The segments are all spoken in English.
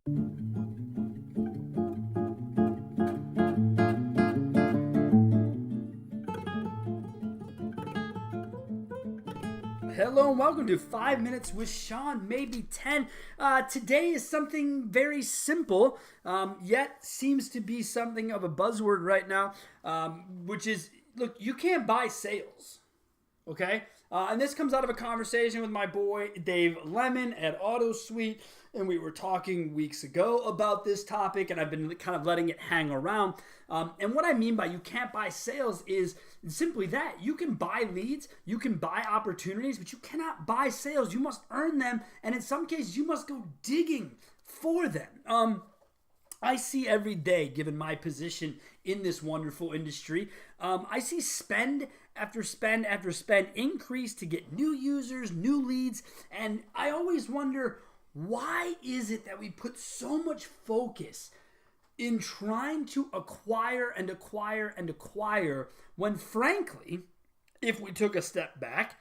Hello and welcome to 5 Minutes with Sean, maybe 10. Today is something very simple, yet seems to be something of a buzzword right now, which is, look, you can't buy sales, okay? And this comes out of a conversation with my boy Dave Lemon at AutoSuite, and we were talking weeks ago about this topic, and I've been kind of letting it hang around. And what I mean by you can't buy sales is simply that. You can buy leads, you can buy opportunities, but you cannot buy sales. You must earn them, and in some cases, you must go digging for them. I see every day, given my position in this wonderful industry, I see spend after spend after spend increase to get new users, new leads, and I always wonder, why is it that we put so much focus in trying to acquire and acquire and acquire when, frankly, if we took a step back,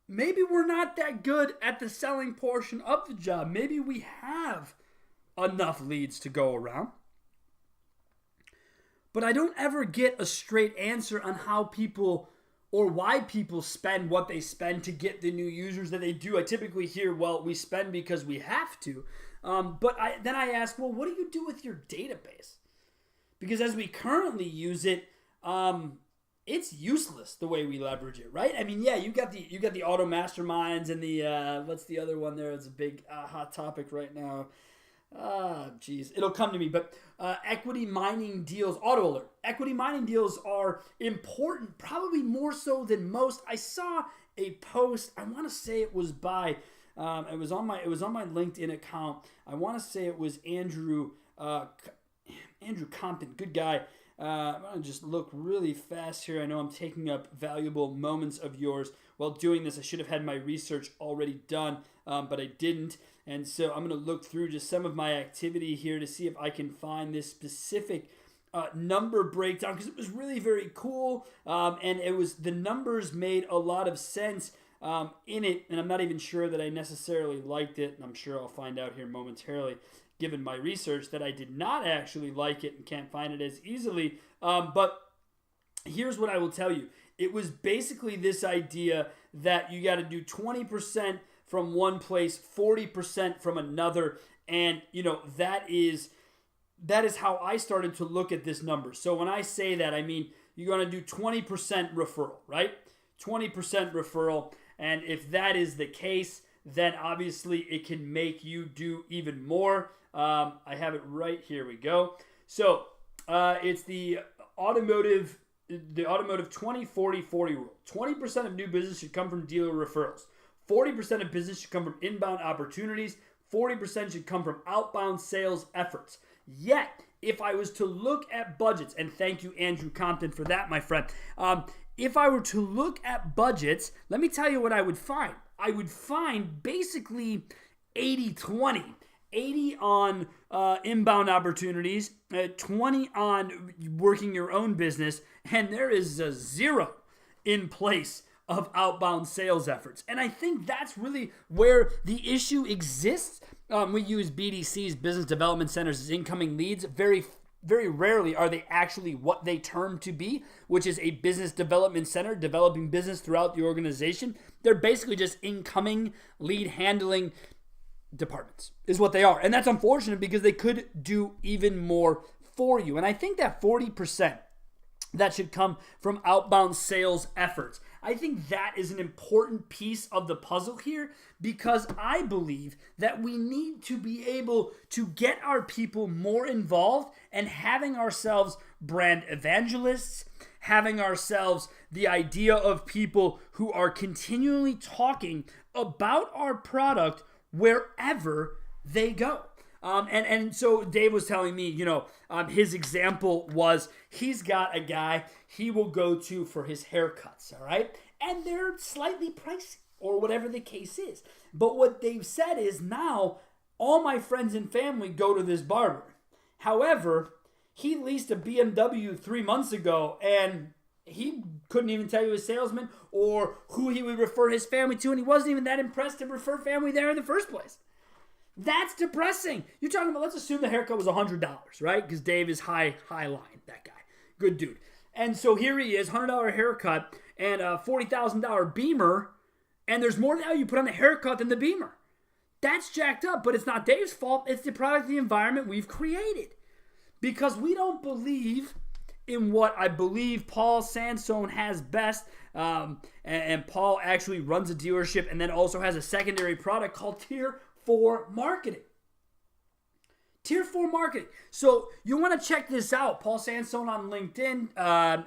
maybe we're not that good at the selling portion of the job. Maybe we have enough leads to go around. But I don't ever get a straight answer on how people or why people spend what they spend to get the new users that they do. I typically hear, well, we spend because we have to. But then I ask, well, what do you do with your database? Because as we currently use it, it's useless the way we leverage it, right? I mean, yeah, you got the auto masterminds and the what's the other one there? It's a big hot topic right now. Geez, it'll come to me. But equity mining deals, auto alert. Equity mining deals are important, probably more so than most. I saw a post. I want to say it was by. It was on my LinkedIn account. I want to say it was Andrew Compton. Good guy. I'm going to just look really fast here. I know I'm taking up valuable moments of yours while doing this. I should have had my research already done, but I didn't. And so I'm going to look through just some of my activity here to see if I can find this specific number breakdown, because it was really very cool. And it was, the numbers made a lot of sense in it. And I'm not even sure that I necessarily liked it. And I'm sure I'll find out here momentarily, given my research, that I did not actually like it and can't find it as easily. But here's what I will tell you. It was basically this idea that you got to do 20% from one place, 40% from another. And, that is how I started to look at this number. So when I say that, I mean, you're going to do 20% referral, right? 20% referral. And if that is the case, then obviously it can make you do even more. I have it right here. We go. So it's the automotive 20-40-40 rule. 20% of new business should come from dealer referrals. 40% of business should come from inbound opportunities. 40% should come from outbound sales efforts. Yet, if I was to look at budgets, and thank you, Andrew Compton, for that, my friend. If I were to look at budgets, let me tell you what I would find. I would find basically 80-20. 80 on inbound opportunities, 20 on working your own business, and there is a 0 in place of outbound sales efforts. And I think that's really where the issue exists. We use BDCs, business development centers, as incoming leads. Very, very rarely are they actually what they term to be, which is a business development center developing business throughout the organization. They're basically just incoming lead handling departments is what they are. And that's unfortunate because they could do even more for you. And I think that 40% that should come from outbound sales efforts, I think that is an important piece of the puzzle here, because I believe that we need to be able to get our people more involved and having ourselves brand evangelists, having ourselves the idea of people who are continually talking about our product wherever they go. And so Dave was telling me, his example was he's got a guy he will go to for his haircuts, all right? And they're slightly pricey or whatever the case is. But what Dave said is, now all my friends and family go to this barber. However, he leased a BMW 3 months ago and he couldn't even tell you a salesman or who he would refer his family to, and he wasn't even that impressed to refer family there in the first place. That's depressing. You're talking about, let's assume the haircut was $100, right? Because Dave is high line, that guy. Good dude. And so here he is, $100 haircut and a $40,000 Beamer, and there's more value put on the haircut than the Beamer. That's jacked up, but it's not Dave's fault. It's the product of the environment we've created. Because we don't believe in what I believe Paul Sansone has best. And Paul actually runs a dealership and then also has a secondary product called Tier 4 Marketing. Tier 4 Marketing. So you want to check this out. Paul Sansone on LinkedIn.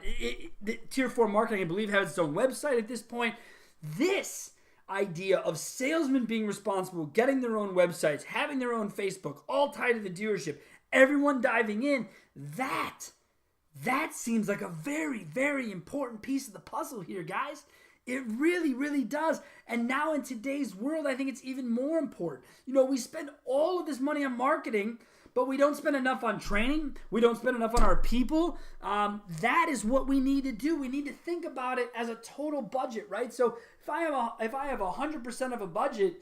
Tier 4 Marketing, I believe, has its own website at this point. This idea of salesmen being responsible, getting their own websites, having their own Facebook, all tied to the dealership, everyone diving in, that seems like a very, very important piece of the puzzle here, guys. It really, really does. And now in today's world, I think it's even more important. We spend all of this money on marketing, but we don't spend enough on training. We don't spend enough on our people. That is what we need to do. We need to think about it as a total budget, right? So if I have 100% of a budget,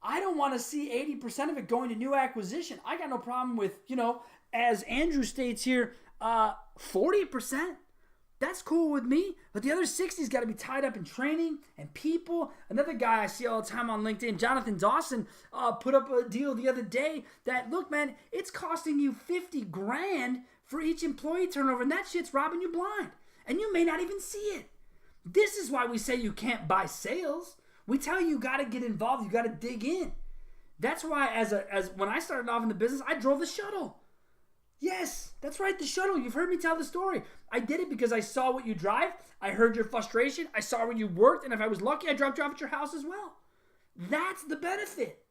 I don't want to see 80% of it going to new acquisition. I got no problem with, as Andrew states here, 40%. That's cool with me. But the other 60's got to be tied up in training and people. Another guy I see all the time on LinkedIn, Jonathan Dawson, put up a deal the other day that, look, man, it's costing you $50,000 for each employee turnover, and that shit's robbing you blind. And you may not even see it. This is why we say you can't buy sales. We tell you got to get involved. You got to dig in. That's why as when I started off in the business, I drove the shuttle. Yes, that's right, the shuttle. You've heard me tell the story. I did it because I saw what you drive. I heard your frustration. I saw where you worked. And if I was lucky, I dropped you off at your house as well. That's the benefit.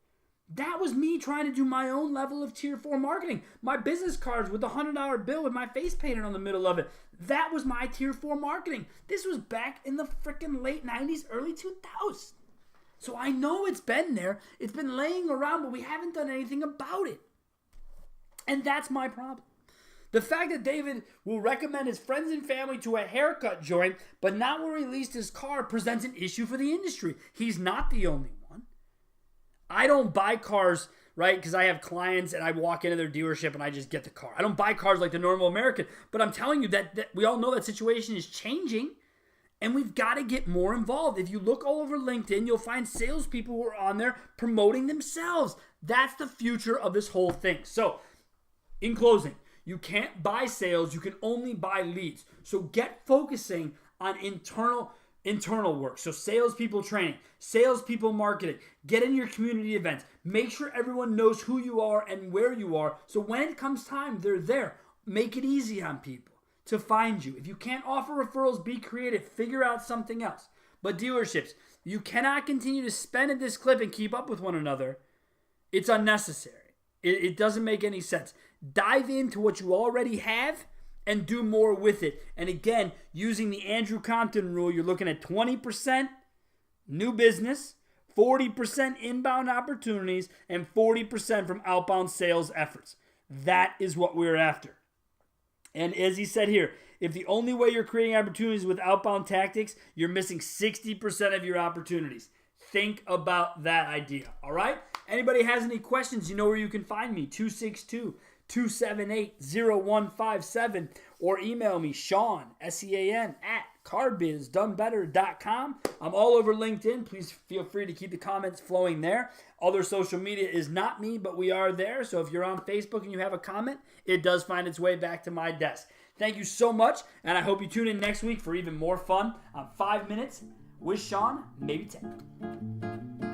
That was me trying to do my own level of Tier 4 marketing. My business cards with the $100 bill with my face painted on the middle of it. That was my Tier 4 marketing. This was back in the freaking late 90s, early 2000s. So I know it's been there. It's been laying around, but we haven't done anything about it. And that's my problem. The fact that David will recommend his friends and family to a haircut joint, but not where he leased his car, presents an issue for the industry. He's not the only one. I don't buy cars, right, because I have clients and I walk into their dealership and I just get the car. I don't buy cars like the normal American, but I'm telling you that we all know that situation is changing, and we've got to get more involved. If you look all over LinkedIn, you'll find salespeople who are on there promoting themselves. That's the future of this whole thing. So, in closing, you can't buy sales, you can only buy leads. So get focusing on internal work. So salespeople training, salespeople marketing, get in your community events. Make sure everyone knows who you are and where you are. So when it comes time, they're there. Make it easy on people to find you. If you can't offer referrals, be creative. Figure out something else. But dealerships, you cannot continue to spend at this clip and keep up with one another. It's unnecessary. It doesn't make any sense. Dive into what you already have and do more with it. And again, using the Andrew Compton rule, you're looking at 20% new business, 40% inbound opportunities, and 40% from outbound sales efforts. That is what we're after. And as he said here, if the only way you're creating opportunities with outbound tactics, you're missing 60% of your opportunities. Think about that idea, all right? Anybody has any questions, you know where you can find me, 262-278-0157, or email me, Sean, S-E-A-N, @carbizdonebetter.com. I'm all over LinkedIn. Please feel free to keep the comments flowing there. Other social media is not me, but we are there. So if you're on Facebook and you have a comment, it does find its way back to my desk. Thank you so much, and I hope you tune in next week for even more fun on 5 minutes with Sean, maybe 10.